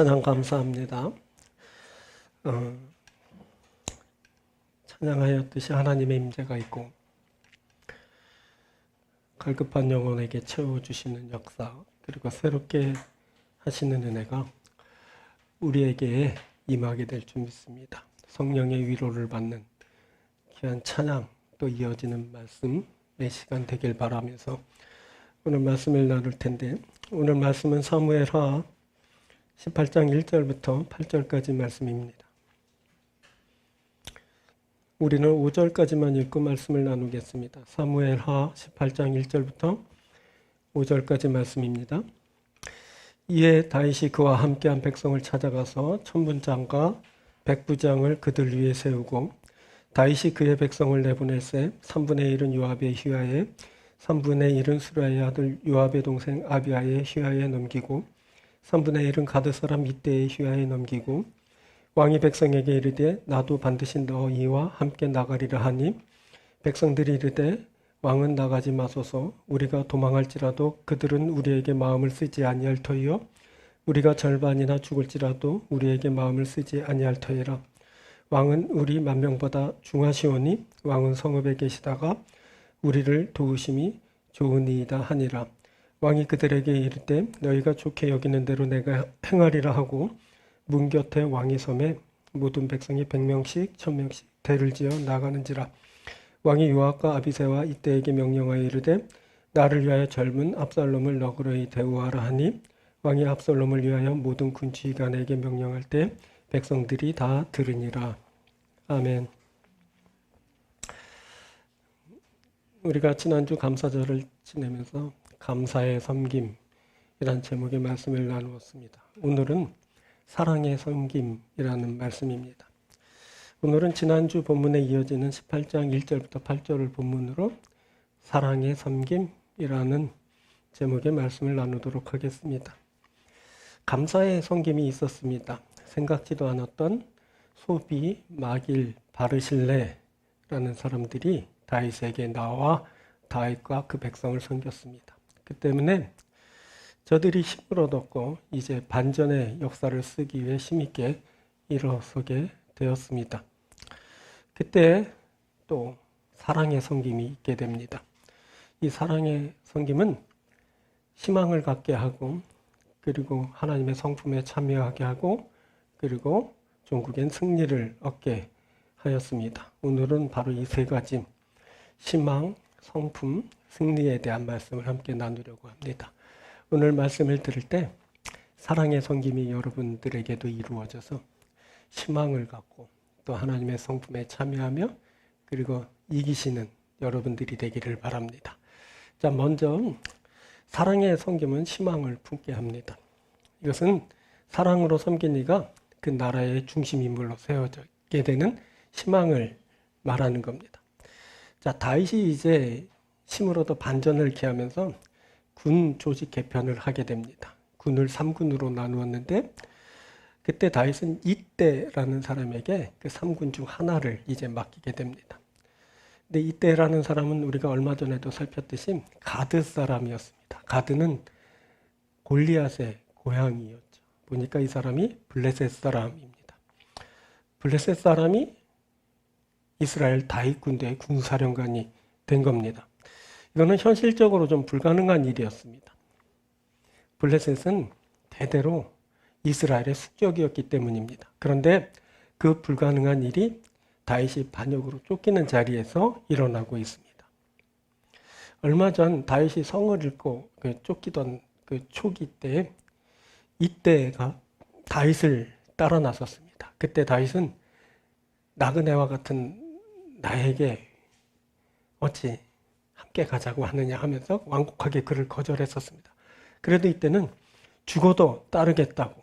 찬양 감사합니다. 찬양하였듯이 하나님의 임재가 있고 갈급한 영혼에게 채워주시는 역사, 그리고 새롭게 하시는 은혜가 우리에게 임하게 될 줄 믿습니다. 성령의 위로를 받는 귀한 찬양, 또 이어지는 말씀의 시간 되길 바라면서 오늘 말씀을 나눌 텐데, 오늘 말씀은 사무엘하 18장 1절부터 8절까지 말씀입니다. 우리는 5절까지만 읽고 말씀을 나누겠습니다. 사무엘하 18장 1절부터 5절까지 말씀입니다. 이에 다윗이 그와 함께한 백성을 찾아가서 천분장과 백부장을 그들 위에 세우고, 다윗이 그의 백성을 내보낼새 3분의 1은 요압의 휘하에, 3분의 1은 수라의 아들 요압의 동생 아비아의 휘하에 넘기고, 3분의 1은 가드 사람 이때의 휘하에 넘기고, 왕이 백성에게 이르되 나도 반드시 너희와 함께 나가리라 하니, 백성들이 이르되 왕은 나가지 마소서. 우리가 도망할지라도 그들은 우리에게 마음을 쓰지 아니할 터이요, 우리가 절반이나 죽을지라도 우리에게 마음을 쓰지 아니할 터이라. 왕은 우리 만명보다 중하시오니 왕은 성읍에 계시다가 우리를 도우심이 좋으니이다 하니라. 왕이 그들에게 이르되 너희가 좋게 여기는 대로 내가 행하리라 하고, 문 곁에 왕이 섬에 모든 백성이 100명씩 1000명씩 대를 지어 나가는지라. 왕이 요압과 아비새와 이때에게 명령하여 이르되 나를 위하여 젊은 압살롬을 너그러이 대우하라 하니, 왕이 압살롬을 위하여 모든 군지휘관에게 명령할 때 백성들이 다 들으니라. 아멘. 우리가 지난주 감사절을 지내면서 감사의 섬김이란 제목의 말씀을 나누었습니다. 오늘은 사랑의 섬김이라는 말씀입니다. 오늘은 지난주 본문에 이어지는 18장 1절부터 8절을 본문으로 사랑의 섬김이라는 제목의 말씀을 나누도록 하겠습니다. 감사의 섬김이 있었습니다. 생각지도 않았던 소비, 마길, 바르실레라는 사람들이 다윗에게 나와 다윗과 그 백성을 섬겼습니다. 그 때문에 저들이 힘을 얻었고 이제 반전의 역사를 쓰기 위해 힘있게 일어서게 되었습니다. 그때 또 사랑의 섬김이 있게 됩니다. 이 사랑의 섬김은 희망을 갖게 하고, 그리고 하나님의 성품에 참여하게 하고, 그리고 종국엔 승리를 얻게 하였습니다. 오늘은 바로 이 세 가지, 희망, 성품, 승리에 대한 말씀을 함께 나누려고 합니다. 오늘 말씀을 들을 때 사랑의 섬김이 여러분들에게도 이루어져서 희망을 갖고 또 하나님의 성품에 참여하며 그리고 이기시는 여러분들이 되기를 바랍니다. 자, 먼저 사랑의 섬김은 희망을 품게 합니다. 이것은 사랑으로 섬긴 이가 그 나라의 중심 인물로 세워지게 되는 희망을 말하는 겁니다. 자, 다윗이 이제 힘으로도 반전을 기하면서 군 조직 개편을 하게 됩니다. 군을 3군으로 나누었는데, 그때 다윗은 이때라는 사람에게 그 3군 중 하나를 이제 맡기게 됩니다. 근데 이때라는 사람은 우리가 얼마 전에도 살폈듯이 가드 사람이었습니다. 가드는 골리앗의 고향이었죠. 보니까 이 사람이 블레셋 사람입니다. 블레셋 사람이 이스라엘 다윗 군대의 군사령관이 된 겁니다. 이거는 현실적으로 좀 불가능한 일이었습니다. 블레셋은 대대로 이스라엘의 숙적이었기 때문입니다. 그런데 그 불가능한 일이 다윗이 반역으로 쫓기는 자리에서 일어나고 있습니다. 얼마 전 다윗이 성을 잃고 쫓기던 그 초기 때에 이때가 다윗을 따라 나섰습니다. 그때 다윗은 나그네와 같은 나에게 어찌 함께 가자고 하느냐 하면서 완곡하게 그를 거절했었습니다. 그래도 이때는 죽어도 따르겠다고,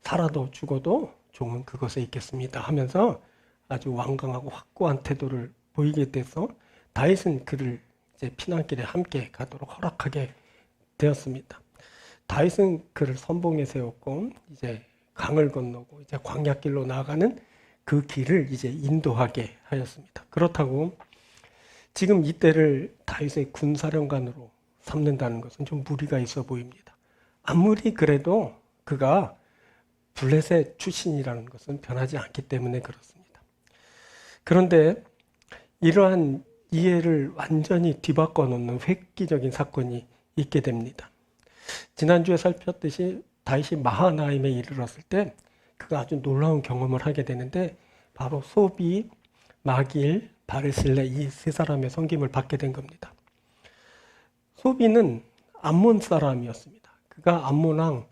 살아도 죽어도 종은 그것에 있겠습니다 하면서 아주 완강하고 확고한 태도를 보이게 돼서 다윗은 그를 이제 피난길에 함께 가도록 허락하게 되었습니다. 다윗은 그를 선봉에 세웠고 이제 강을 건너고 이제 광야길로 나아가는 그 길을 이제 인도하게 하였습니다. 그렇다고 지금 이때를 다윗의 군사령관으로 삼는다는 것은 좀 무리가 있어 보입니다. 아무리 그래도 그가 블레셋 출신이라는 것은 변하지 않기 때문에 그렇습니다. 그런데 이러한 이해를 완전히 뒤바꿔 놓는 획기적인 사건이 있게 됩니다. 지난주에 살폈듯이 다윗이 마하나임에 이르렀을 때 그가 아주 놀라운 경험을 하게 되는데 바로 소비, 마길, 바르실레 이 세 사람의 섬김을 받게 된 겁니다. 소비는 암몬 사람이었습니다. 그가 암몬 왕,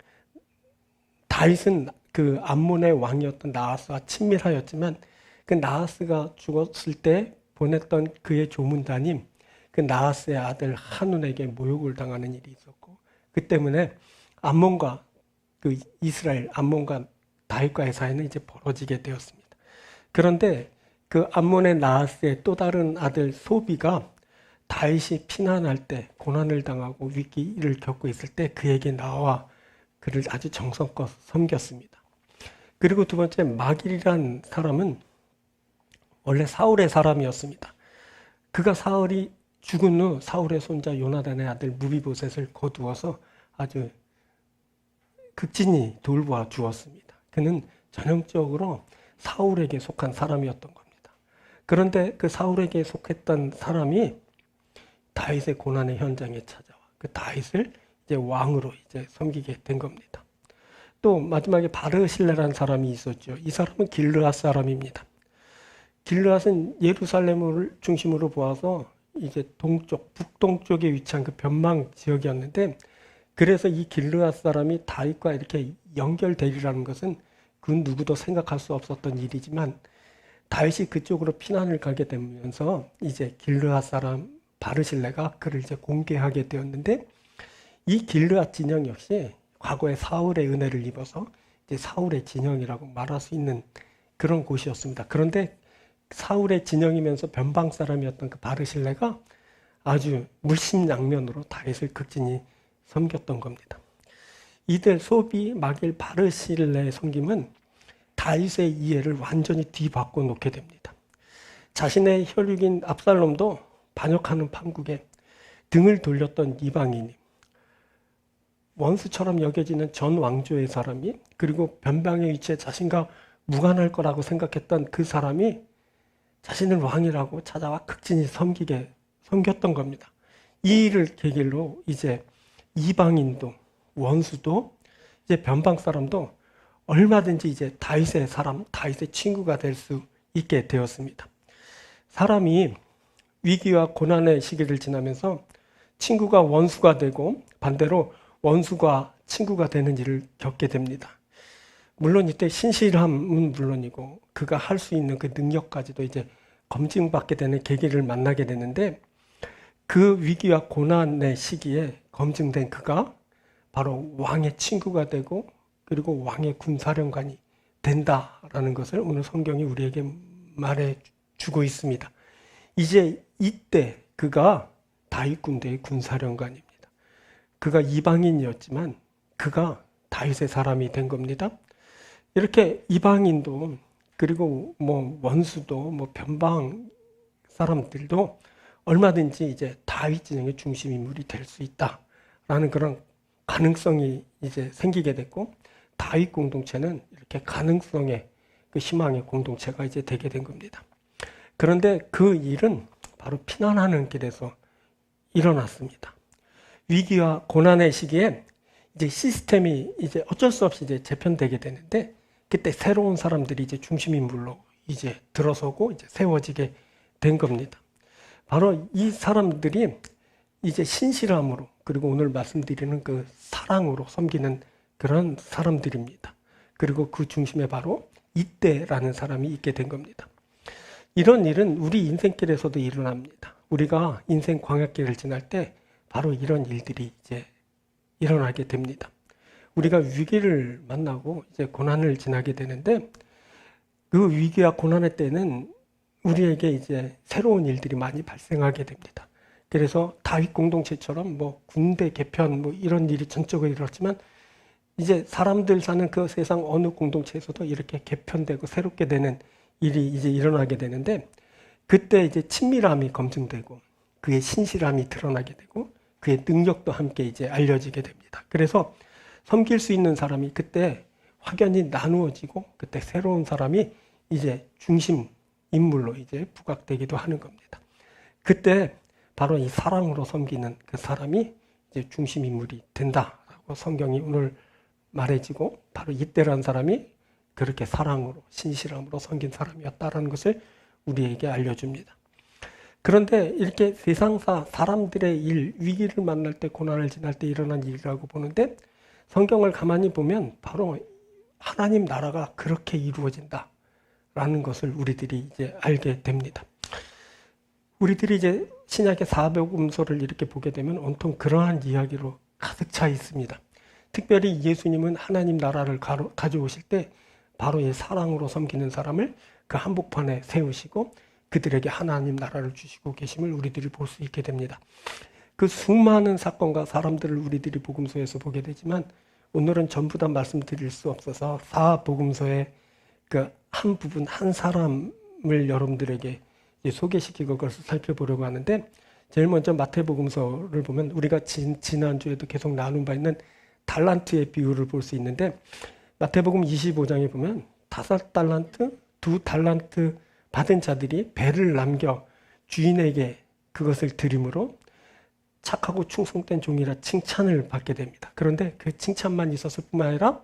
다윗은 그 암몬의 왕이었던 나하스와 친밀하였지만 그 나하스가 죽었을 때 보냈던 그의 조문단임 그 나하스의 아들 한운에게 모욕을 당하는 일이 있었고 그 때문에 암몬과 그 이스라엘 암몬과 다윗과의 사이는 이제 벌어지게 되었습니다. 그런데 그 암몬의 나하스의 또 다른 아들 소비가 다윗이 피난할 때 고난을 당하고 위기를 겪고 있을 때 그에게 나와 그를 아주 정성껏 섬겼습니다. 그리고 두 번째 마길이란 사람은 원래 사울의 사람이었습니다. 그가 사울이 죽은 후 사울의 손자 요나단의 아들 무비보셋을 거두어서 아주 극진히 돌보아 주었습니다. 그는 전형적으로 사울에게 속한 사람이었던 겁니다. 그런데 그 사울에게 속했던 사람이 다윗의 고난의 현장에 찾아와 그 다윗을 이제 왕으로 이제 섬기게 된 겁니다. 또 마지막에 바르실레라는 사람이 있었죠. 이 사람은 길르앗 사람입니다. 길르앗은 예루살렘을 중심으로 보아서 이제 동쪽, 북동쪽에 위치한 그 변방 지역이었는데 그래서 이 길르앗 사람이 다윗과 이렇게 연결되리라는 것은 그 누구도 생각할 수 없었던 일이지만 다윗이 그쪽으로 피난을 가게 되면서 이제 길르앗 사람 바르실레가 그를 이제 공개하게 되었는데 이 길르앗 진영 역시 과거에 사울의 은혜를 입어서 이제 사울의 진영이라고 말할 수 있는 그런 곳이었습니다. 그런데 사울의 진영이면서 변방 사람이었던 그 바르실레가 아주 물심양면으로 다윗을 극진히 섬겼던 겁니다. 이들 소비, 마길, 바르실레의 섬김은 다윗의 이해를 완전히 뒤바꿔 놓게 됩니다. 자신의 혈육인 압살롬도 반역하는 판국에 등을 돌렸던 이방인이 원수처럼 여겨지는 전 왕조의 사람이 그리고 변방의 위치에 자신과 무관할 거라고 생각했던 그 사람이 자신을 왕이라고 찾아와 극진히 섬겼던 겁니다. 이 일을 계기로 이제 이방인도 원수도 이제 변방 사람도 얼마든지 이제 다윗의 사람, 다윗의 친구가 될 수 있게 되었습니다. 사람이 위기와 고난의 시기를 지나면서 친구가 원수가 되고 반대로 원수가 친구가 되는 일을 겪게 됩니다. 물론 이때 신실함은 물론이고 그가 할 수 있는 그 능력까지도 이제 검증받게 되는 계기를 만나게 되는데 그 위기와 고난의 시기에 검증된 그가 바로 왕의 친구가 되고 그리고 왕의 군사령관이 된다라는 것을 오늘 성경이 우리에게 말해주고 있습니다. 이제 이때 그가 다윗 군대의 군사령관입니다. 그가 이방인이었지만 그가 다윗의 사람이 된 겁니다. 이렇게 이방인도 그리고 뭐 원수도 뭐 변방 사람들도 얼마든지 이제 다윗 진영의 중심 인물이 될 수 있다라는 그런 가능성이 이제 생기게 됐고 다윗 공동체는 이렇게 가능성의 그 희망의 공동체가 이제 되게 된 겁니다. 그런데 그 일은 바로 피난하는 길에서 일어났습니다. 위기와 고난의 시기에 이제 시스템이 이제 어쩔 수 없이 이제 재편되게 되는데 그때 새로운 사람들이 이제 중심 인물로 이제 들어서고 이제 세워지게 된 겁니다. 바로 이 사람들이 이제 신실함으로 그리고 오늘 말씀드리는 그 사랑으로 섬기는 그런 사람들입니다. 그리고 그 중심에 바로 이때라는 사람이 있게 된 겁니다. 이런 일은 우리 인생길에서도 일어납니다. 우리가 인생 광야길을 지날 때 바로 이런 일들이 이제 일어나게 됩니다. 우리가 위기를 만나고 이제 고난을 지나게 되는데 그 위기와 고난의 때는 우리에게 이제 새로운 일들이 많이 발생하게 됩니다. 그래서 다윗 공동체처럼 뭐 군대 개편 뭐 이런 일이 전적으로 일어났지만 이제 사람들 사는 그 세상 어느 공동체에서도 이렇게 개편되고 새롭게 되는 일이 이제 일어나게 되는데 그때 이제 친밀함이 검증되고 그의 신실함이 드러나게 되고 그의 능력도 함께 이제 알려지게 됩니다. 그래서 섬길 수 있는 사람이 그때 확연히 나누어지고 그때 새로운 사람이 이제 중심 인물로 이제 부각되기도 하는 겁니다. 그때 바로 이 사랑으로 섬기는 그 사람이 이제 중심 인물이 된다라고 성경이 오늘 말해지고 바로 이때라는 사람이 그렇게 사랑으로 신실함으로 섬긴 사람이었다라는 것을 우리에게 알려줍니다. 그런데 이렇게 세상사 사람들의 일, 위기를 만날 때 고난을 지날 때 일어난 일이라고 보는데 성경을 가만히 보면 바로 하나님 나라가 그렇게 이루어진다라는 것을 우리들이 이제 알게 됩니다. 우리들이 이제 신약의 사복음서를 이렇게 보게 되면 온통 그러한 이야기로 가득 차 있습니다. 특별히 예수님은 하나님 나라를 가져오실 때 바로 이 사랑으로 섬기는 사람을 그 한복판에 세우시고 그들에게 하나님 나라를 주시고 계심을 우리들이 볼 수 있게 됩니다. 그 수많은 사건과 사람들을 우리들이 복음서에서 보게 되지만 오늘은 전부 다 말씀드릴 수 없어서 사복음서의 그 한 부분 한 사람을 여러분들에게 소개시키고 그것을 살펴보려고 하는데 제일 먼저 마태복음서를 보면 우리가 지난주에도 계속 나눈 바 있는 달란트의 비유를 볼 수 있는데 마태복음 25장에 보면 5달란트, 2달란트 받은 자들이 배를 남겨 주인에게 그것을 드림으로 착하고 충성된 종이라 칭찬을 받게 됩니다. 그런데 그 칭찬만 있었을 뿐만 아니라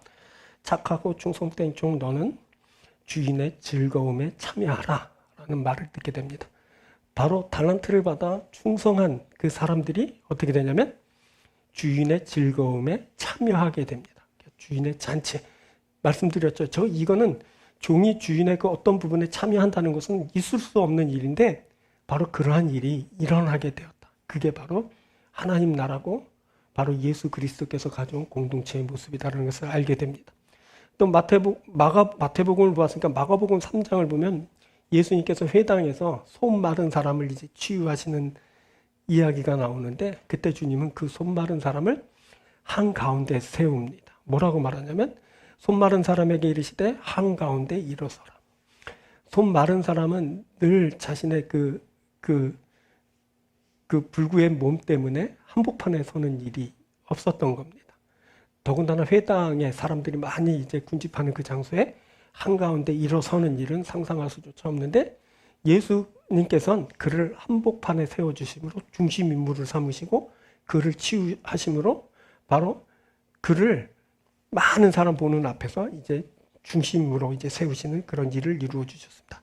착하고 충성된 종 너는 주인의 즐거움에 참여하라 라는 말을 듣게 됩니다. 바로 달란트를 받아 충성한 그 사람들이 어떻게 되냐면 주인의 즐거움에 참여하게 됩니다. 주인의 잔치. 말씀드렸죠. 이거는 종이 주인의 그 어떤 부분에 참여한다는 것은 있을 수 없는 일인데 바로 그러한 일이 일어나게 되었다. 그게 바로 하나님 나라고 바로 예수 그리스도께서 가져온 공동체의 모습이다라는 것을 알게 됩니다. 또 마태복음을 보았으니까 마가복음 3장을 보면 예수님께서 회당에서 손 마른 사람을 이제 치유하시는 이야기가 나오는데 그때 주님은 그 손 마른 사람을 한가운데 세웁니다. 뭐라고 말하냐면 손 마른 사람에게 이르시되 한가운데 일어서라. 손 마른 사람은 늘 자신의 그 불구의 몸 때문에 한복판에 서는 일이 없었던 겁니다. 더군다나 회당에 사람들이 많이 이제 군집하는 그 장소에 한가운데 일어서는 일은 상상할 수조차 없는데 예수님께서는 그를 한복판에 세워주심으로 중심 인물을 삼으시고 그를 치유하심으로 바로 그를 많은 사람 보는 앞에서 이제 중심으로 이제 세우시는 그런 일을 이루어 주셨습니다.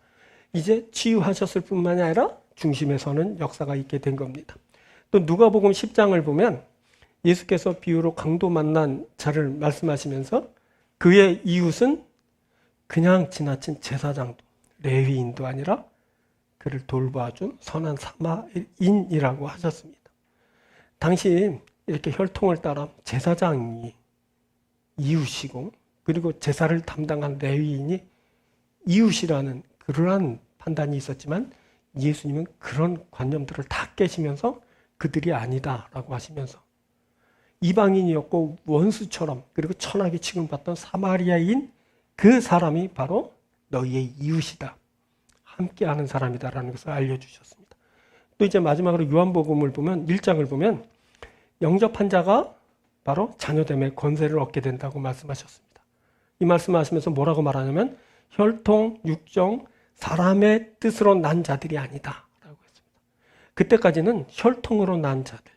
이제 치유하셨을 뿐만이 아니라 중심에 서는 역사가 있게 된 겁니다. 또 누가복음 10장을 보면 예수께서 비유로 강도 만난 자를 말씀하시면서 그의 이웃은 그냥 지나친 제사장도 레위인도 아니라 그를 돌봐준 선한 사마리인이라고 하셨습니다. 당시 이렇게 혈통을 따라 제사장이 이웃이고 그리고 제사를 담당한 레위인이 이웃이라는 그러한 판단이 있었지만 예수님은 그런 관념들을 다 깨시면서 그들이 아니다라고 하시면서 이방인이었고 원수처럼 그리고 천하게 취급받던 사마리아인 그 사람이 바로 너희의 이웃이다. 함께하는 사람이다라는 것을 알려주셨습니다. 또 이제 마지막으로 요한복음을 보면 1장을 보면 영접한 자가 바로 자녀됨의 권세를 얻게 된다고 말씀하셨습니다. 이 말씀하시면서 뭐라고 말하냐면 혈통, 육정, 사람의 뜻으로 난 자들이 아니다 라고 했습니다. 그때까지는 혈통으로 난 자들,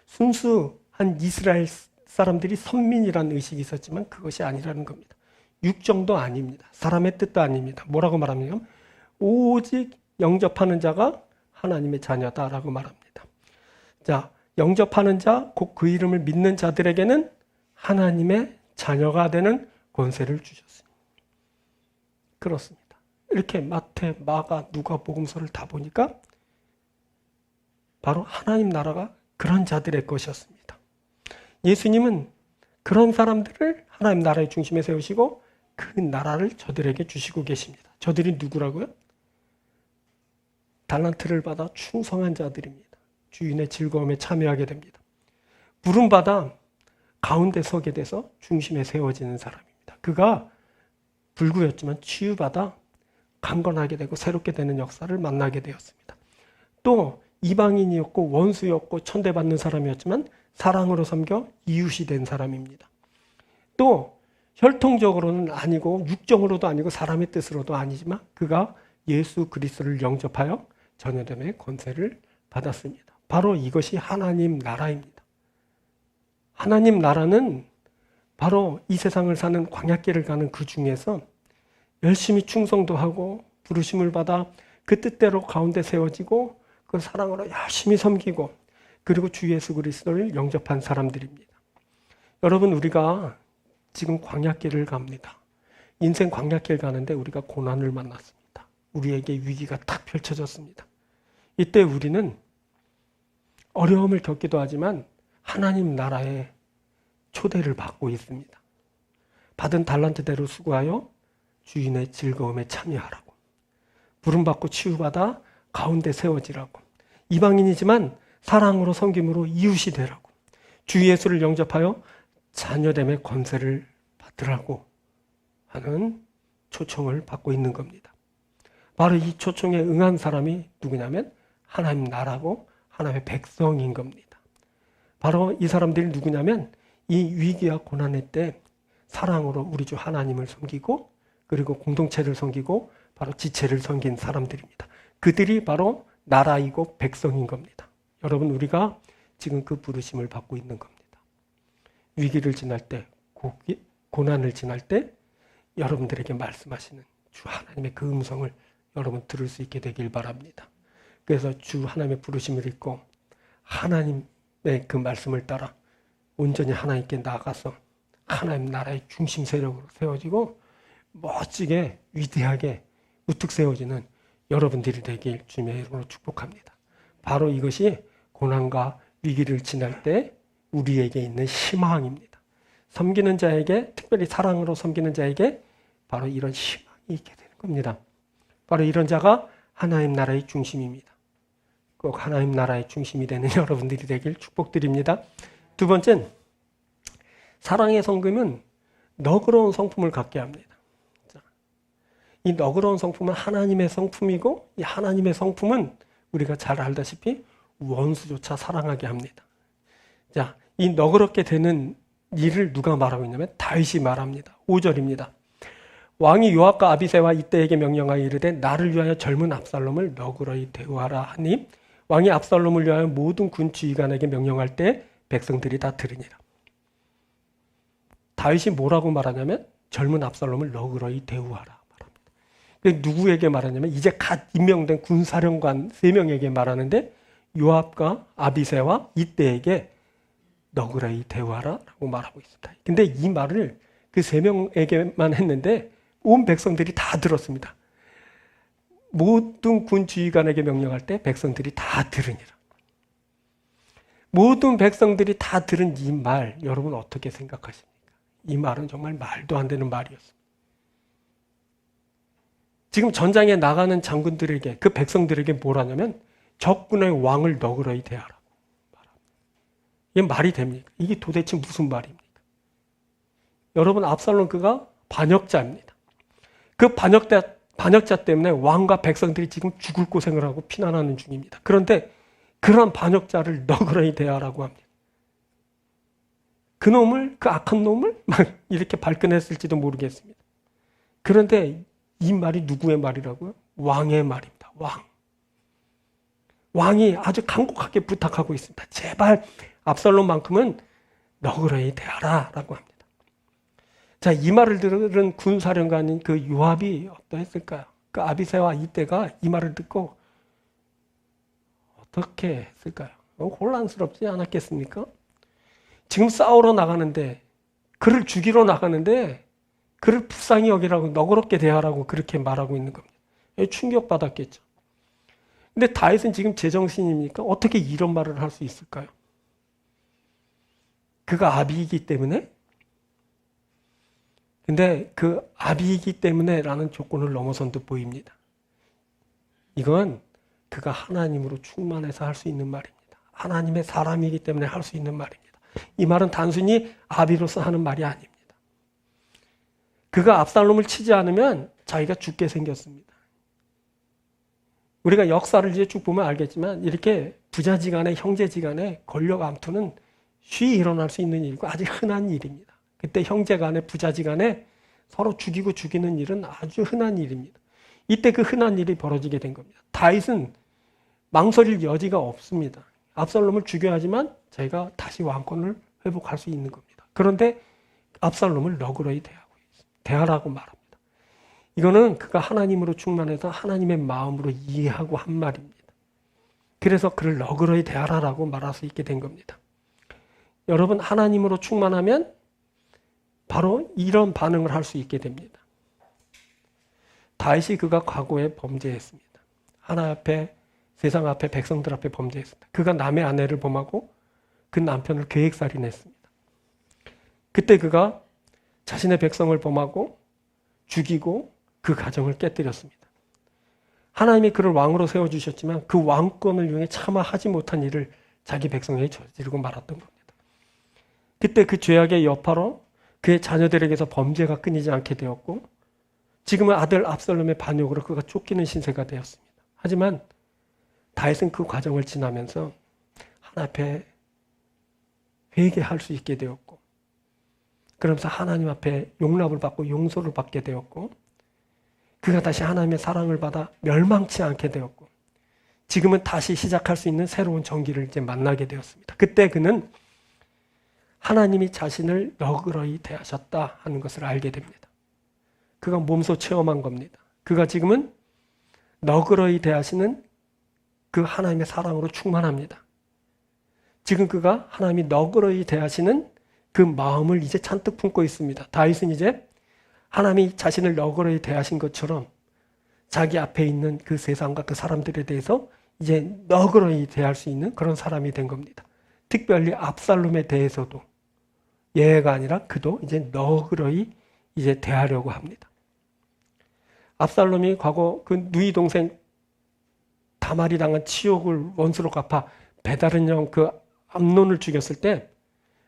순수한 이스라엘 사람들이 선민이라는 의식이 있었지만 그것이 아니라는 겁니다. 육정도 아닙니다. 사람의 뜻도 아닙니다. 뭐라고 말합니까? 오직 영접하는 자가 하나님의 자녀다라고 말합니다. 자, 영접하는 자, 곧 그 이름을 믿는 자들에게는 하나님의 자녀가 되는 권세를 주셨습니다. 그렇습니다. 이렇게 마태, 마가, 누가복음서를 다 보니까 바로 하나님 나라가 그런 자들의 것이었습니다. 예수님은 그런 사람들을 하나님 나라의 중심에 세우시고 그 나라를 저들에게 주시고 계십니다. 저들이 누구라고요? 달란트를 받아 충성한 자들입니다. 주인의 즐거움에 참여하게 됩니다. 부름받아 가운데 서게 돼서 중심에 세워지는 사람입니다. 그가 불구였지만 치유받아 강건하게 되고 새롭게 되는 역사를 만나게 되었습니다. 또 이방인이었고 원수였고 천대받는 사람이었지만 사랑으로 섬겨 이웃이 된 사람입니다. 또 혈통적으로는 아니고 육정으로도 아니고 사람의 뜻으로도 아니지만 그가 예수 그리스도를 영접하여 전염됨의 권세를 받았습니다. 바로 이것이 하나님 나라입니다. 하나님 나라는 바로 이 세상을 사는 광야길을 가는 그 중에서 열심히 충성도 하고 부르심을 받아 그 뜻대로 가운데 세워지고 그 사랑으로 열심히 섬기고 그리고 주 예수 그리스도를 영접한 사람들입니다. 여러분, 우리가 지금 광야길을 갑니다. 인생 광야길 가는데 우리가 고난을 만났습니다. 우리에게 위기가 딱 펼쳐졌습니다. 이때 우리는 어려움을 겪기도 하지만 하나님 나라의 초대를 받고 있습니다. 받은 달란트대로 수고하여 주인의 즐거움에 참여하라고, 부름받고 치유받아 가운데 세워지라고, 이방인이지만 사랑으로 섬김으로 이웃이 되라고, 주 예수를 영접하여 자녀됨의 권세를 받으라고 하는 초청을 받고 있는 겁니다. 바로 이 초청에 응한 사람이 누구냐면 하나님 나라고 하나님의 백성인 겁니다. 바로 이 사람들이 누구냐면 이 위기와 고난의 때 사랑으로 우리 주 하나님을 섬기고 그리고 공동체를 섬기고 바로 지체를 섬긴 사람들입니다. 그들이 바로 나라이고 백성인 겁니다. 여러분, 우리가 지금 그 부르심을 받고 있는 겁니다. 위기를 지날 때, 고난을 지날 때 여러분들에게 말씀하시는 주 하나님의 그 음성을 여러분 들을 수 있게 되길 바랍니다. 그래서 주 하나님의 부르심을 읽고 하나님의 그 말씀을 따라 온전히 하나님께 나아가서 하나님 나라의 중심 세력으로 세워지고 멋지게 위대하게 우뚝 세워지는 여러분들이 되길 주님의 이름으로 축복합니다. 바로 이것이 고난과 위기를 지날 때 우리에게 있는 희망입니다. 섬기는 자에게, 특별히 사랑으로 섬기는 자에게 바로 이런 희망이 있게 되는 겁니다. 바로 이런 자가 하나님 나라의 중심입니다. 꼭 하나님 나라의 중심이 되는 여러분들이 되길 축복드립니다. 두 번째는 사랑의 성금은 너그러운 성품을 갖게 합니다. 이 너그러운 성품은 하나님의 성품이고 이 하나님의 성품은 우리가 잘 알다시피 원수조차 사랑하게 합니다. 자, 이 너그럽게 되는 일을 누가 말하고 있냐면 다윗이 말합니다. 5절입니다. 왕이 요압과 아비새와 이때에게 명령하여 이르되 나를 위하여 젊은 압살롬을 너그러이 대우하라 하니 왕이 압살롬을 위하여 모든 군 지휘관에게 명령할 때 백성들이 다 들으니라. 다윗이 뭐라고 말하냐면 젊은 압살롬을 너그러이 대우하라 말합니다. 누구에게 말하냐면 이제 갓 임명된 군사령관 3명에게 말하는데 요압과 아비새와 이때에게 너그러이 대우하라라고 말하고 있습니다. 근데 이 말을 그 3명에게만 했는데 온 백성들이 다 들었습니다. 모든 군 지휘관에게 명령할 때 백성들이 다 들으니라. 모든 백성들이 다 들은 이 말, 여러분 어떻게 생각하십니까? 이 말은 정말 말도 안 되는 말이었습니다. 지금 전장에 나가는 장군들에게, 그 백성들에게 뭘 하냐면 적군의 왕을 너그러이 대하라고 말합니다. 이게 말이 됩니까? 이게 도대체 무슨 말입니까? 여러분, 압살롬 그가 반역자입니다. 그 반역자 때문에 왕과 백성들이 지금 죽을 고생을 하고 피난하는 중입니다. 그런데 그런 반역자를 너그러이 대하라고 합니다. 그 놈을, 그 악한 놈을 막 이렇게 발끈했을지도 모르겠습니다. 그런데 이 말이 누구의 말이라고요? 왕의 말입니다. 왕이 아주 간곡하게 부탁하고 있습니다. 제발 압살롬만큼은 너그러이 대하라 라고 합니다. 자, 이 말을 들은 군사령관인 그 요압이 어떠했을까요? 그 아비새와 이때가 이 말을 듣고 어떻게 했을까요? 혼란스럽지 않았겠습니까? 지금 싸우러 나가는데, 그를 죽이러 나가는데 그를 불쌍히 여기라고, 너그럽게 대하라고 그렇게 말하고 있는 겁니다. 충격받았겠죠. 근데 다윗은 지금 제정신입니까? 어떻게 이런 말을 할 수 있을까요? 그가 아비이기 때문에? 근데 그 아비이기 때문에 라는 조건을 넘어선 듯 보입니다. 이건 그가 하나님으로 충만해서 할 수 있는 말입니다. 하나님의 사람이기 때문에 할 수 있는 말입니다. 이 말은 단순히 아비로서 하는 말이 아닙니다. 그가 압살롬을 치지 않으면 자기가 죽게 생겼습니다. 우리가 역사를 이제 쭉 보면 알겠지만 이렇게 부자지간에 형제지간에 권력 암투는 쉬이 일어날 수 있는 일이고 아주 흔한 일입니다. 그때 형제간에 부자지간에 서로 죽이고 죽이는 일은 아주 흔한 일입니다. 이때 그 흔한 일이 벌어지게 된 겁니다. 다윗은 망설일 여지가 없습니다. 압살롬을 죽여야 하지만 자기가 다시 왕권을 회복할 수 있는 겁니다. 그런데 압살롬을 너그러이 대하라고 말합니다. 이거는 그가 하나님으로 충만해서 하나님의 마음으로 이해하고 한 말입니다. 그래서 그를 너그러이 대하라라고 말할 수 있게 된 겁니다. 여러분, 하나님으로 충만하면 바로 이런 반응을 할 수 있게 됩니다. 다윗이 그가 과거에 범죄했습니다. 하나님 앞에, 세상 앞에, 백성들 앞에 범죄했습니다. 그가 남의 아내를 범하고 그 남편을 계획살인했습니다. 그때 그가 자신의 백성을 범하고 죽이고 그 가정을 깨뜨렸습니다. 하나님이 그를 왕으로 세워주셨지만 그 왕권을 이용해 차마 하지 못한 일을 자기 백성에게 저지르고 말았던 겁니다. 그때 그 죄악의 여파로 그의 자녀들에게서 범죄가 끊이지 않게 되었고 지금은 아들 압살롬의 반역으로 그가 쫓기는 신세가 되었습니다. 하지만 다윗은 그 과정을 지나면서 하나님 앞에 회개할 수 있게 되었고 그러면서 하나님 앞에 용납을 받고 용서를 받게 되었고 그가 다시 하나님의 사랑을 받아 멸망치 않게 되었고 지금은 다시 시작할 수 있는 새로운 전기를 이제 만나게 되었습니다. 그때 그는 하나님이 자신을 너그러이 대하셨다 하는 것을 알게 됩니다. 그가 몸소 체험한 겁니다. 그가 지금은 너그러이 대하시는 그 하나님의 사랑으로 충만합니다. 지금 그가 하나님이 너그러이 대하시는 그 마음을 이제 잔뜩 품고 있습니다. 다윗은 이제 하나님이 자신을 너그러이 대하신 것처럼 자기 앞에 있는 그 세상과 그 사람들에 대해서 이제 너그러이 대할 수 있는 그런 사람이 된 겁니다. 특별히 압살롬에 대해서도 예가 아니라 그도 이제 너그러이 이제 대하려고 합니다. 압살롬이 과거 그 누이 동생 다말이 당한 치욕을 원수로 갚아 베다른 형 그 암논을 죽였을 때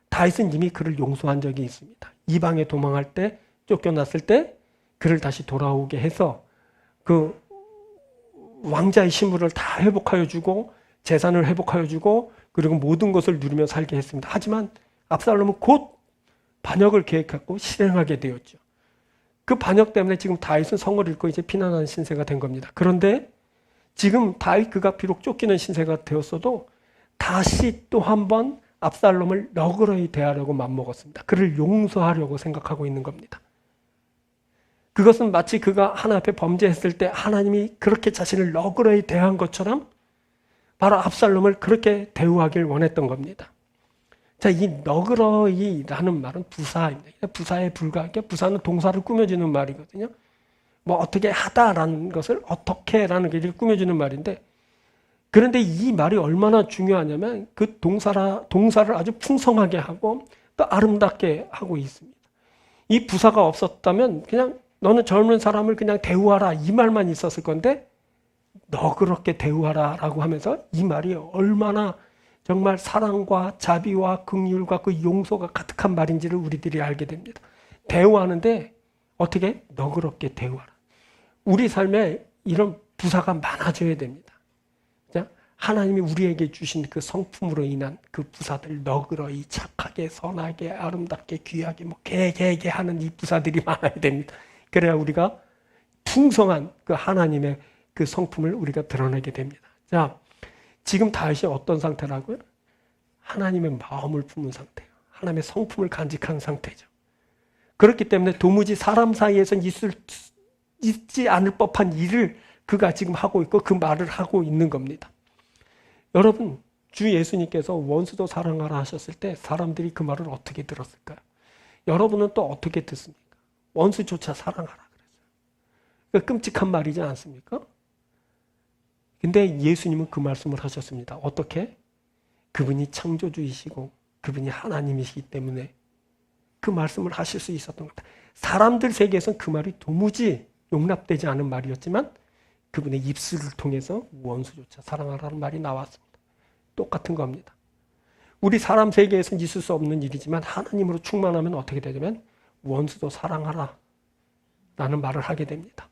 다윗은 이미 그를 용서한 적이 있습니다. 이방에 도망할 때 쫓겨났을 때 그를 다시 돌아오게 해서 그 왕자의 신분을 다 회복하여 주고 재산을 회복하여 주고 그리고 모든 것을 누리며 살게 했습니다. 하지만 압살롬은 곧 반역을 계획했고 실행하게 되었죠. 그 반역 때문에 지금 다윗은 성을 잃고 이제 피난하는 신세가 된 겁니다. 그런데 지금 다윗 그가 비록 쫓기는 신세가 되었어도 다시 또 한 번 압살롬을 너그러이 대하려고 맘먹었습니다. 그를 용서하려고 생각하고 있는 겁니다. 그것은 마치 그가 하나님 앞에 범죄했을 때 하나님이 그렇게 자신을 너그러이 대한 것처럼 바로 압살롬을 그렇게 대우하길 원했던 겁니다. 자, 이 너그러이라는 말은 부사입니다. 부사에 불과하게 부사는 동사를 꾸며주는 말이거든요. 뭐 어떻게 하다라는 것을 어떻게라는 게 꾸며주는 말인데 그런데 이 말이 얼마나 중요하냐면 그 동사를 아주 풍성하게 하고 또 아름답게 하고 있습니다. 이 부사가 없었다면 그냥 너는 젊은 사람을 그냥 대우하라 이 말만 있었을 건데 너그럽게 대우하라 라고 하면서 이 말이 얼마나 정말 사랑과 자비와 긍휼과 그 용서가 가득한 말인지를 우리들이 알게 됩니다. 대우하는데 어떻게? 너그럽게 대우하라. 우리 삶에 이런 부사가 많아져야 됩니다. 하나님이 우리에게 주신 그 성품으로 인한 그 부사들 너그러이 착하게 선하게 아름답게 귀하게 뭐 개개개 하는 이 부사들이 많아야 됩니다. 그래야 우리가 풍성한 그 하나님의 그 성품을 우리가 드러내게 됩니다. 자, 지금 다윗이 어떤 상태라고요? 하나님의 마음을 품은 상태예요. 하나님의 성품을 간직한 상태죠. 그렇기 때문에 도무지 사람 사이에서 있지 않을 법한 일을 그가 지금 하고 있고 그 말을 하고 있는 겁니다. 여러분, 주 예수님께서 원수도 사랑하라 하셨을 때 사람들이 그 말을 어떻게 들었을까요? 여러분은 또 어떻게 듣습니까? 원수조차 사랑하라 그랬어요. 그러니까 끔찍한 말이지 않습니까? 근데 예수님은 그 말씀을 하셨습니다. 어떻게? 그분이 창조주이시고 그분이 하나님이시기 때문에 그 말씀을 하실 수 있었던 것 같아요. 사람들 세계에서는 그 말이 도무지 용납되지 않은 말이었지만 그분의 입술을 통해서 원수조차 사랑하라는 말이 나왔습니다. 똑같은 겁니다. 우리 사람 세계에서는 있을 수 없는 일이지만 하나님으로 충만하면 어떻게 되냐면 원수도 사랑하라 라는 말을 하게 됩니다.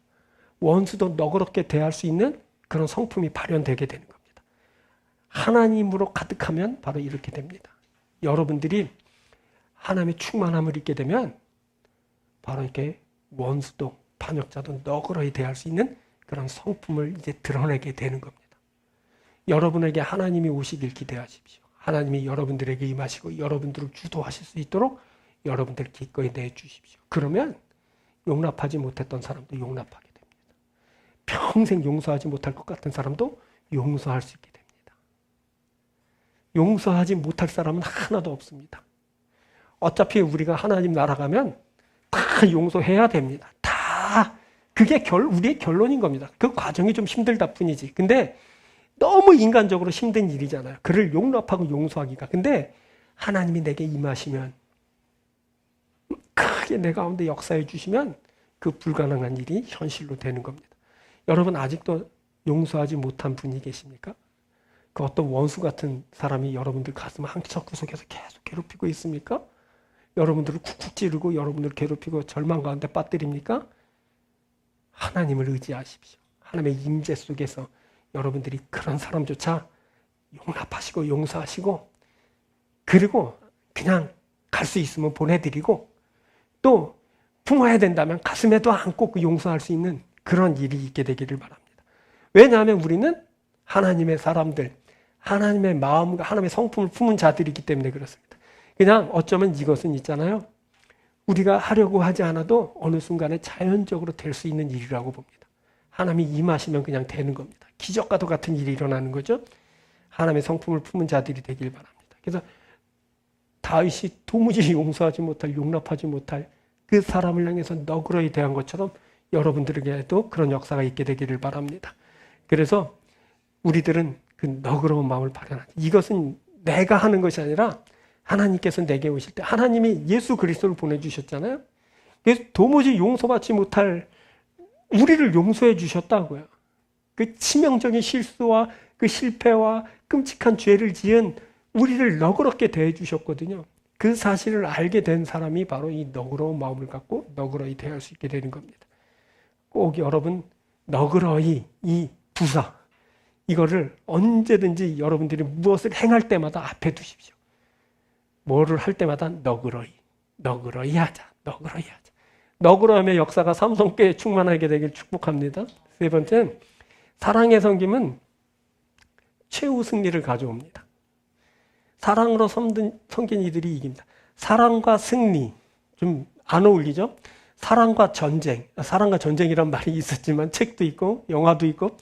원수도 너그럽게 대할 수 있는 그런 성품이 발현되게 되는 겁니다. 하나님으로 가득하면 바로 이렇게 됩니다. 여러분들이 하나님의 충만함을 입게 되면 바로 이렇게 원수도 반역자도 너그러이 대할 수 있는 그런 성품을 이제 드러내게 되는 겁니다. 여러분에게 하나님이 오시길 기대하십시오. 하나님이 여러분들에게 임하시고 여러분들을 주도하실 수 있도록 여러분들 기꺼이 내주십시오. 그러면 용납하지 못했던 사람도 용납하게 됩니다. 평생 용서하지 못할 것 같은 사람도 용서할 수 있게 됩니다. 용서하지 못할 사람은 하나도 없습니다. 어차피 우리가 하나님 나라 가면 다 용서해야 됩니다. 다 그게 우리의 결론인 겁니다. 그 과정이 좀 힘들다 뿐이지. 근데 너무 인간적으로 힘든 일이잖아요. 그를 용납하고 용서하기가. 근데 하나님이 내게 임하시면 크게 내 가운데 역사해 주시면 그 불가능한 일이 현실로 되는 겁니다. 여러분 아직도 용서하지 못한 분이 계십니까? 그 어떤 원수 같은 사람이 여러분들 가슴 한구석에서 계속 괴롭히고 있습니까? 여러분들을 쿡쿡 찌르고 여러분들을 괴롭히고 절망 가운데 빠뜨립니까? 하나님을 의지하십시오. 하나님의 임재 속에서 여러분들이 그런 사람조차 용납하시고 용서하시고 그리고 그냥 갈 수 있으면 보내드리고 또 품어야 된다면 가슴에도 안고 그 용서할 수 있는 그런 일이 있게 되기를 바랍니다. 왜냐하면 우리는 하나님의 사람들, 하나님의 마음과 하나님의 성품을 품은 자들이기 때문에 그렇습니다. 그냥 어쩌면 이것은 있잖아요. 우리가 하려고 하지 않아도 어느 순간에 자연적으로 될 수 있는 일이라고 봅니다. 하나님이 임하시면 그냥 되는 겁니다. 기적과도 같은 일이 일어나는 거죠. 하나님의 성품을 품은 자들이 되길 바랍니다. 그래서 다윗이 도무지 용서하지 못할, 용납하지 못할 그 사람을 향해서 너그러이 대한 것처럼 여러분들에게도 그런 역사가 있게 되기를 바랍니다. 그래서 우리들은 그 너그러운 마음을 발현하자. 이것은 내가 하는 것이 아니라 하나님께서 내게 오실 때 하나님이 예수 그리스도를 보내주셨잖아요. 그래서 도무지 용서받지 못할 우리를 용서해 주셨다고요. 그 치명적인 실수와 그 실패와 끔찍한 죄를 지은 우리를 너그럽게 대해 주셨거든요. 그 사실을 알게 된 사람이 바로 이 너그러운 마음을 갖고 너그러이 대할 수 있게 되는 겁니다. 꼭 여러분 너그러이 이 부사 이거를 언제든지 여러분들이 무엇을 행할 때마다 앞에 두십시오. 뭐를 할 때마다 너그러이 하자. 너그러움의 역사가 삼성교회에 충만하게 되길 축복합니다. 세 번째는 사랑의 섬김은 최후 승리를 가져옵니다. 사랑으로 섬긴 이들이 이깁니다. 사랑과 승리 좀 안 어울리죠? 사랑과 전쟁이란 말이 있었지만 책도 있고 영화도 있고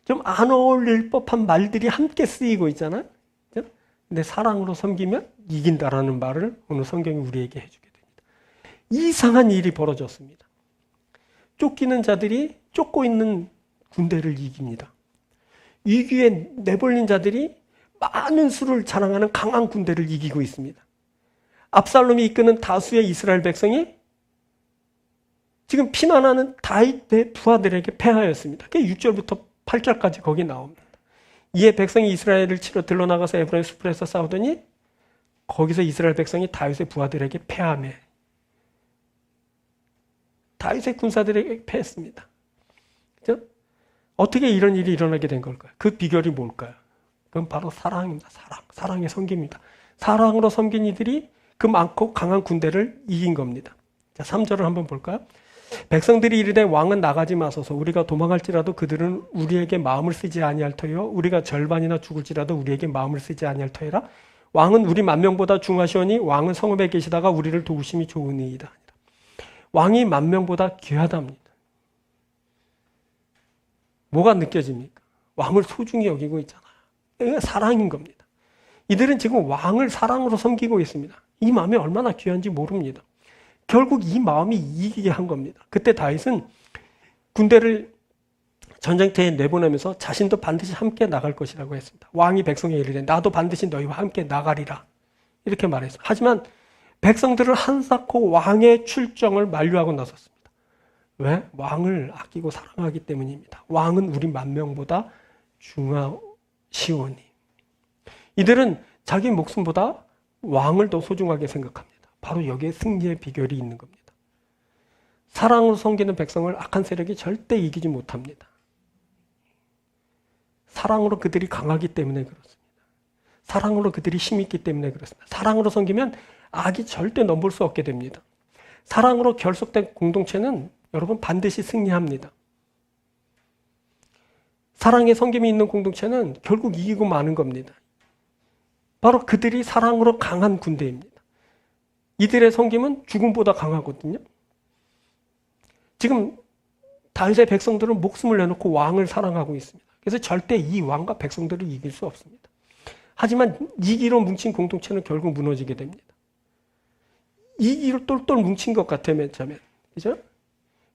좀 안 어울릴 법한 말들이 함께 쓰이고 있잖아요. 근데 사랑으로 섬기면 이긴다라는 말을 오늘 성경이 우리에게 해주게 됩니다. 이상한 일이 벌어졌습니다. 쫓기는 자들이 쫓고 있는 군대를 이깁니다. 위기에 내몰린 자들이 많은 수를 자랑하는 강한 군대를 이기고 있습니다. 압살롬이 이끄는 다수의 이스라엘 백성이 지금 피난하는 다윗의 부하들에게 패하였습니다. 그게 6절부터 8절까지 거기 나옵니다. 이에 백성이 이스라엘을 치러 들러나가서 에브라임 숲에서 싸우더니 거기서 이스라엘 백성이 다윗의 부하들에게 패하며 다윗의 군사들에게 패했습니다. 그렇죠? 어떻게 이런 일이 일어나게 된 걸까요? 그 비결이 뭘까요? 그건 바로 사랑입니다. 사랑의 섬김입니다. 사랑으로 섬긴 이들이 그 많고 강한 군대를 이긴 겁니다. 자, 3절을 한번 볼까요? 백성들이 이르되 왕은 나가지 마소서. 우리가 도망할지라도 그들은 우리에게 마음을 쓰지 아니할 터이요 우리가 절반이나 죽을지라도 우리에게 마음을 쓰지 아니할 터이라. 왕은 우리 만명보다 중하시오니 왕은 성읍에 계시다가 우리를 도우심이 좋으니이다. 왕이 만명보다 귀하답니다. 뭐가 느껴집니까? 왕을 소중히 여기고 있잖아요. 이게 사랑인 겁니다. 이들은 지금 왕을 사랑으로 섬기고 있습니다. 이 마음이 얼마나 귀한지 모릅니다. 결국 이 마음이 이기게 한 겁니다. 그때 다윗은 군대를 전쟁터에 내보내면서 자신도 반드시 함께 나갈 것이라고 했습니다. 왕이 백성에 이르되 나도 반드시 너희와 함께 나가리라 이렇게 말했어요. 하지만 백성들을 한사코 왕의 출정을 만류하고 나섰습니다. 왜? 왕을 아끼고 사랑하기 때문입니다. 왕은 우리 만명보다 중하시오니. 이들은 자기 목숨보다 왕을 더 소중하게 생각합니다. 바로 여기에 승리의 비결이 있는 겁니다. 사랑으로 섬기는 백성을 악한 세력이 절대 이기지 못합니다. 사랑으로 그들이 강하기 때문에 그렇습니다. 사랑으로 그들이 힘이 있기 때문에 그렇습니다. 사랑으로 섬기면 악이 절대 넘볼 수 없게 됩니다. 사랑으로 결속된 공동체는 여러분 반드시 승리합니다. 사랑의 섬김이 있는 공동체는 결국 이기고 마는 겁니다. 바로 그들이 사랑으로 강한 군대입니다. 이들의 섬김은 죽음보다 강하거든요. 지금 다윗의 백성들은 목숨을 내놓고 왕을 사랑하고 있습니다. 그래서 절대 이 왕과 백성들을 이길 수 없습니다. 하지만 이기로 뭉친 공동체는 결국 무너지게 됩니다. 이기로 똘똘 뭉친 것 같으면, 그죠?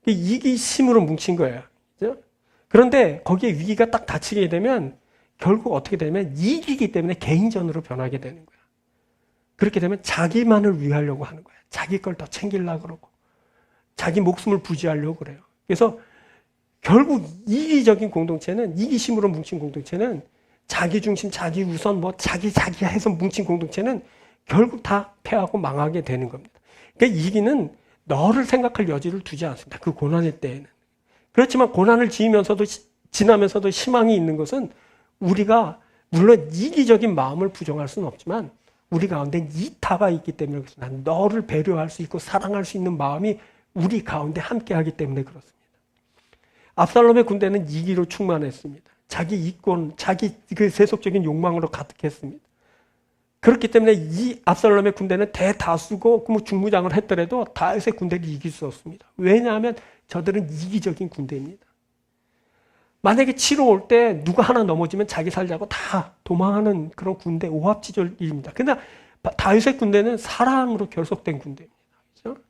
이기심으로 뭉친 거예요. 그죠? 그런데 거기에 위기가 딱 닥치게 되면 결국 어떻게 되냐면 이기기 때문에 개인전으로 변하게 되는 거야. 그렇게 되면 자기만을 위하려고 하는 거야. 자기 걸 더 챙기려고 그러고 자기 목숨을 부지하려고 그래요. 그래서 결국 이기적인 공동체는, 이기심으로 뭉친 공동체는, 자기 중심, 자기 우선, 자기 해서 뭉친 공동체는 결국 다 패하고 망하게 되는 겁니다. 그러니까 이기는 너를 생각할 여지를 두지 않습니다. 그 고난의 때에는. 그렇지만 고난을 지나면서도 희망이 있는 것은 우리가 물론 이기적인 마음을 부정할 수는 없지만 우리 가운데 이타가 있기 때문에 그렇습니다. 너를 배려할 수 있고 사랑할 수 있는 마음이 우리 가운데 함께하기 때문에 그렇습니다. 압살롬의 군대는 이기로 충만했습니다. 자기 이권, 자기 그 세속적인 욕망으로 가득했습니다. 그렇기 때문에 이 압살롬의 군대는 대다수고 중무장을 했더라도 다윗의 군대를 이길 수 없습니다. 왜냐하면 저들은 이기적인 군대입니다. 만약에 치러 올 때 누가 하나 넘어지면 자기 살자고 다 도망하는 그런 군대, 오합지졸입니다. 그러나 다윗의 군대는 사랑으로 결속된 군대입니다. 그렇죠?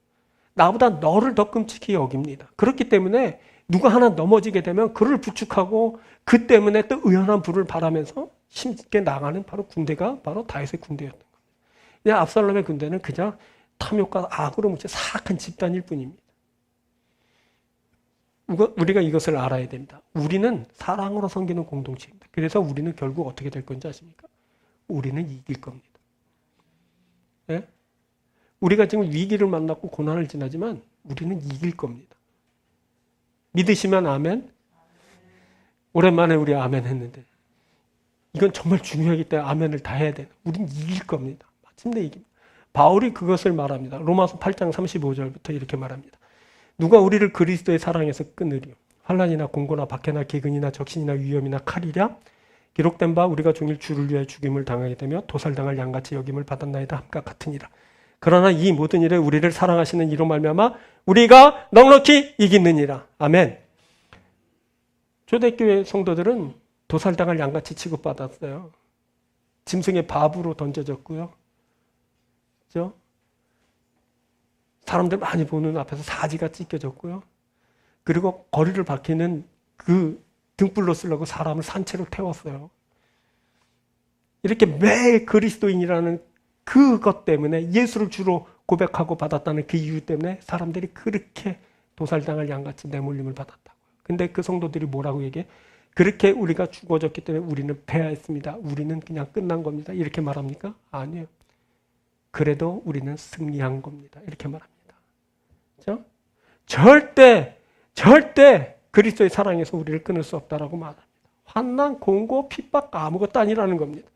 나보다 너를 더 끔찍히 여깁니다. 그렇기 때문에 누가 하나 넘어지게 되면 그를 부축하고 그 때문에 또 의연한 불을 바라면서 힘있게 나가는 바로 군대가 바로 다윗의 군대였던 겁니다. 그냥 압살롬의 군대는 그냥 탐욕과 악으로 뭉친 사악한 집단일 뿐입니다. 우리가 이것을 알아야 됩니다. 우리는 사랑으로 섬기는 공동체입니다. 그래서 우리는 결국 어떻게 될 건지 아십니까? 우리는 이길 겁니다. 네? 우리가 지금 위기를 만났고 고난을 지나지만 우리는 이길 겁니다. 믿으시면 아멘. 오랜만에 우리 아멘 했는데 이건 정말 중요하기 때문에 아멘을 다 해야 돼요. 우린 이길 겁니다. 마침내 이깁니다. 바울이 그것을 말합니다. 로마서 8장 35절부터 이렇게 말합니다. 누가 우리를 그리스도의 사랑에서 끊으리요? 환난이나 공고나 박해나 기근이나 적신이나 위험이나 칼이랴? 기록된 바 우리가 종일 주를 위하여 죽임을 당하게 되며 도살당할 양같이 여김을 받았나이다 함과 같으니라. 그러나 이 모든 일에 우리를 사랑하시는 이로 말미암아 우리가 넉넉히 이기느니라. 아멘. 초대교회 성도들은 도살당할 양같이 취급받았어요. 짐승의 밥으로 던져졌고요. 그렇죠? 사람들 많이 보는 앞에서 사지가 찢겨졌고요. 그리고 거리를 밝히는 그 등불로 쓰려고 사람을 산채로 태웠어요. 이렇게 매일 그리스도인이라는 그것 때문에 예수를 주로 고백하고 받았다는 그 이유 때문에 사람들이 그렇게 도살당할 양같이 내몰림을 받았다고요. 근데 그 성도들이 뭐라고 얘기해? 그렇게 우리가 죽어졌기 때문에 우리는 패하였습니다. 우리는 그냥 끝난 겁니다. 이렇게 말합니까? 아니에요. 그래도 우리는 승리한 겁니다. 이렇게 말합니다. 그렇죠? 절대 그리스도의 사랑에서 우리를 끊을 수 없다라고 말합니다. 환난, 공고, 핍박 아무것도 아니라는 겁니다.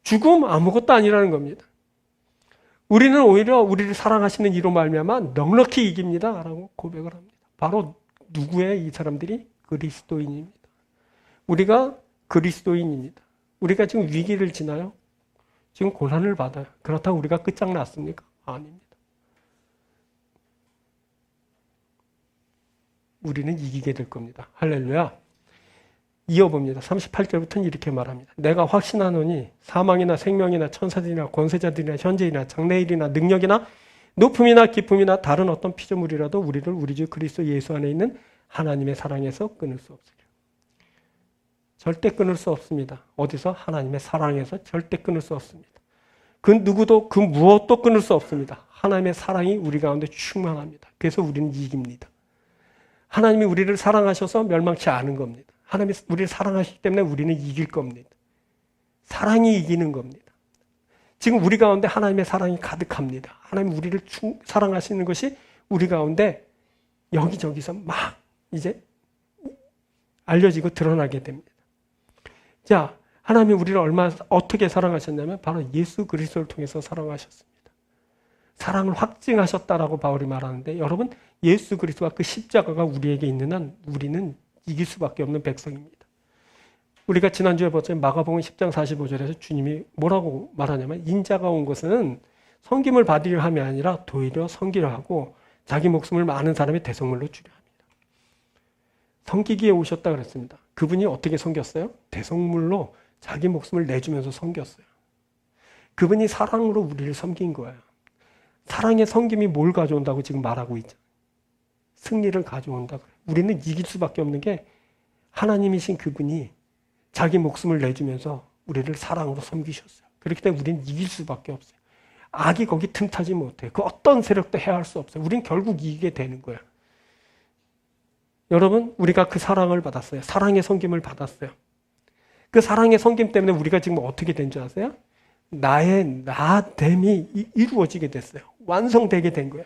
죽음 아무것도 아니라는 겁니다. 우리는 오히려 우리를 사랑하시는 이로 말미암아 넉넉히 이깁니다. 라고 고백을 합니다. 바로 누구의 이 사람들이? 그리스도인입니다. 우리가 그리스도인입니다. 우리가 지금 위기를 지나요? 지금 고난을 받아요. 그렇다고 우리가 끝장났습니까? 아닙니다. 우리는 이기게 될 겁니다. 할렐루야. 이어봅니다. 38절부터는 이렇게 말합니다. 내가 확신하노니 사망이나 생명이나 천사들이나 권세자들이나 현재이나 장래일이나 능력이나 높음이나 기쁨이나 다른 어떤 피조물이라도 우리를 우리 주 그리스도 예수 안에 있는 하나님의 사랑에서 끊을 수 없으리라. 절대 끊을 수 없습니다. 어디서? 하나님의 사랑에서 절대 끊을 수 없습니다. 그 누구도 그 무엇도 끊을 수 없습니다. 하나님의 사랑이 우리 가운데 충만합니다. 그래서 우리는 이깁니다. 하나님이 우리를 사랑하셔서 멸망치 않은 겁니다. 하나님이 우리를 사랑하시기 때문에 우리는 이길 겁니다. 사랑이 이기는 겁니다. 지금 우리 가운데 하나님의 사랑이 가득합니다. 하나님 우리를 사랑하시는 것이 우리 가운데 여기저기서 막 이제 알려지고 드러나게 됩니다. 하나님이 우리를 어떻게 사랑하셨냐면 바로 예수 그리스도를 통해서 사랑하셨습니다. 사랑을 확증하셨다라고 바울이 말하는데, 여러분, 예수 그리스도와 그 십자가가 우리에게 있는 한 우리는 이길 수밖에 없는 백성입니다. 우리가 지난주에 봤죠. 마가복음 10장 45절에서 주님이 뭐라고 말하냐면, 인자가 온 것은 섬김을 받으려 함이 아니라 도리어 섬기려 하고 자기 목숨을 많은 사람의 대속물로 주려 합니다. 섬기기에 오셨다 그랬습니다. 그분이 어떻게 섬겼어요? 대속물로 자기 목숨을 내주면서 섬겼어요. 그분이 사랑으로 우리를 섬긴 거예요. 사랑의 섬김이 뭘 가져온다고 지금 말하고 있죠? 승리를 가져온다 그래요. 우리는 이길 수밖에 없는 게 하나님이신 그분이 자기 목숨을 내주면서 우리를 사랑으로 섬기셨어요. 그렇기 때문에 우리는 이길 수밖에 없어요. 악이 거기 틈타지 못해요. 그 어떤 세력도 해할 수 없어요. 우린 결국 이기게 되는 거예요. 여러분, 우리가 그 사랑을 받았어요. 사랑의 섬김을 받았어요. 그 사랑의 섬김 때문에 우리가 지금 어떻게 된 줄 아세요? 나의 나됨이 이루어지게 됐어요. 완성되게 된 거예요.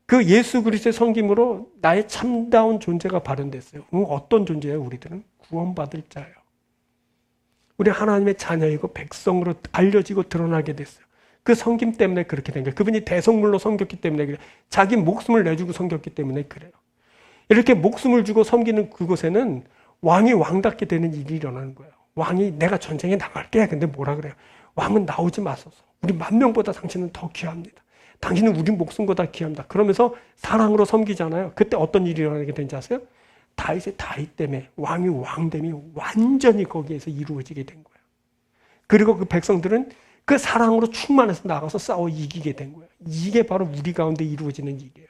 그 예수 그리스도의 섬김으로 나의 참다운 존재가 발현됐어요. 어떤 존재예요? 우리들은 구원받을 자예요. 우리 하나님의 자녀이고 백성으로 알려지고 드러나게 됐어요. 그 섬김 때문에 그렇게 된 거예요. 그분이 대속물로 섬겼기 때문에 그래요. 자기 목숨을 내주고 섬겼기 때문에 그래요. 이렇게 목숨을 주고 섬기는 그곳에는 왕이 왕답게 되는 일이 일어나는 거예요. 왕이 내가 전쟁에 나갈게. 근데 뭐라 그래요? 왕은 나오지 마소서. 우리 10,000명보다 당신은 더 귀합니다. 당신은 우리 목숨보다 귀합니다. 그러면서 사랑으로 섬기잖아요. 그때 어떤 일이 일어나게 된지 아세요? 다윗의 다윗 때문에 왕이 왕됨이 완전히 거기에서 이루어지게 된 거예요. 그리고 그 백성들은 그 사랑으로 충만해서 나가서 싸워 이기게 된 거예요. 이게 바로 우리 가운데 이루어지는 일이에요.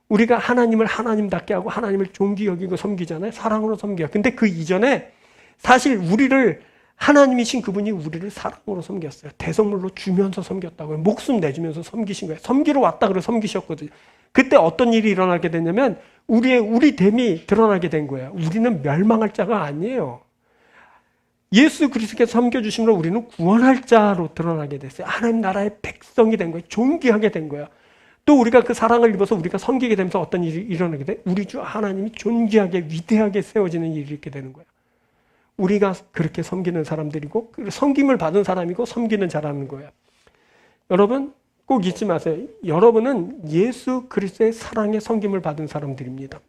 우리가 하나님을 하나님답게 하고 하나님을 존귀 여기고 섬기잖아요. 사랑으로 섬겨요. 근데 그 이전에 사실 우리를 하나님이신 그분이 우리를 사랑으로 섬겼어요. 대속물로 주면서 섬겼다고요. 목숨 내주면서 섬기신 거예요. 섬기러 왔다 그래 섬기셨거든요. 그때 어떤 일이 일어나게 됐냐면 우리 됨이 드러나게 된 거예요. 우리는 멸망할 자가 아니에요. 예수 그리스도께서 섬겨주심으로 우리는 구원할 자로 드러나게 됐어요. 하나님 나라의 백성이 된 거예요. 존귀하게 된 거예요. 또 우리가 그 사랑을 입어서 우리가 섬기게 되면서 어떤 일이 일어나게 돼? 우리 주 하나님이 존귀하게 위대하게 세워지는 일이 이렇게 되는 거예요. 우리가 그렇게 섬기는 사람들이고 섬김을 받은 사람이고 섬기는 자라는 거예요. 여러분 꼭 잊지 마세요. 여러분은 예수 그리스도의 사랑의 섬김을 받은 사람들입니다.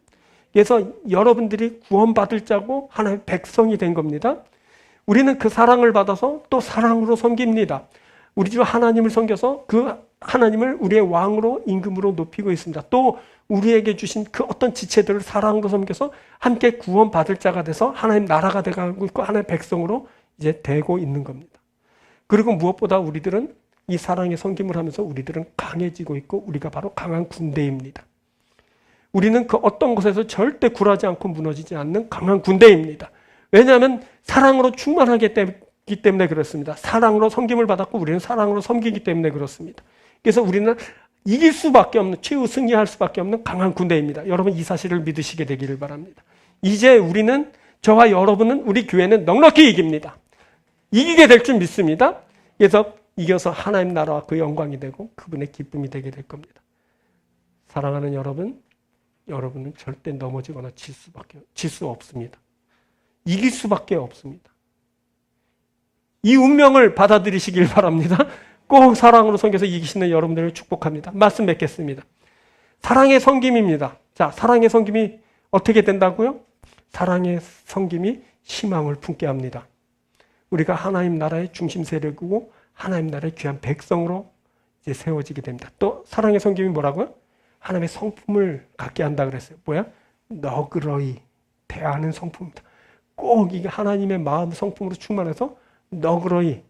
그래서 여러분들이 구원받을 자고 하나님의 백성이 된 겁니다. 우리는 그 사랑을 받아서 또 사랑으로 섬깁니다. 우리 주 하나님을 섬겨서 그 하나님을 우리의 왕으로 임금으로 높이고 있습니다. 또 우리에게 주신 그 어떤 지체들을 사랑으로 섬겨서 함께 구원받을 자가 돼서 하나님 나라가 되고 있고 하나님의 백성으로 이제 되고 있는 겁니다. 그리고 무엇보다 우리들은 이 사랑의 섬김을 하면서 우리들은 강해지고 있고 우리가 바로 강한 군대입니다. 우리는 그 어떤 곳에서 절대 굴하지 않고 무너지지 않는 강한 군대입니다. 왜냐하면 사랑으로 충만하기 때문에 그렇습니다. 사랑으로 섬김을 받았고 우리는 사랑으로 섬기기 때문에 그렇습니다. 그래서 우리는 이길 수밖에 없는, 최후 승리할 수밖에 없는 강한 군대입니다. 여러분 이 사실을 믿으시게 되기를 바랍니다. 이제 우리는, 저와 여러분은, 우리 교회는 넉넉히 이깁니다. 이기게 될 줄 믿습니다. 그래서 이겨서 하나님 나라와 그 영광이 되고 그분의 기쁨이 되게 될 겁니다. 사랑하는 여러분, 여러분은 절대 넘어지거나 질 수 없습니다. 이길 수밖에 없습니다. 이 운명을 받아들이시길 바랍니다. 꼭 사랑으로 섬겨서 이기시는 여러분들을 축복합니다. 말씀 맺겠습니다. 사랑의 섬김입니다. 자, 사랑의 섬김이 어떻게 된다고요? 사랑의 섬김이 희망을 품게 합니다. 우리가 하나님 나라의 중심 세력이고 하나님 나라의 귀한 백성으로 이제 세워지게 됩니다. 또 사랑의 섬김이 뭐라고요? 하나님의 성품을 갖게 한다 그랬어요. 뭐야? 너그러이 대하는 성품입니다. 꼭 이게 하나님의 마음 성품으로 충만해서 너그러이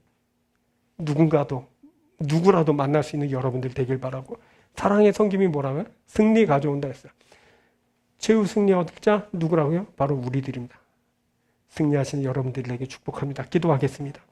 누구라도 만날 수 있는 여러분들 되길 바라고, 사랑의 섬김이 뭐라고요? 승리 가져온다 했어요. 최후 승리 얻을 자 누구라고요? 바로 우리들입니다. 승리하시는 여러분들에게 축복합니다. 기도하겠습니다.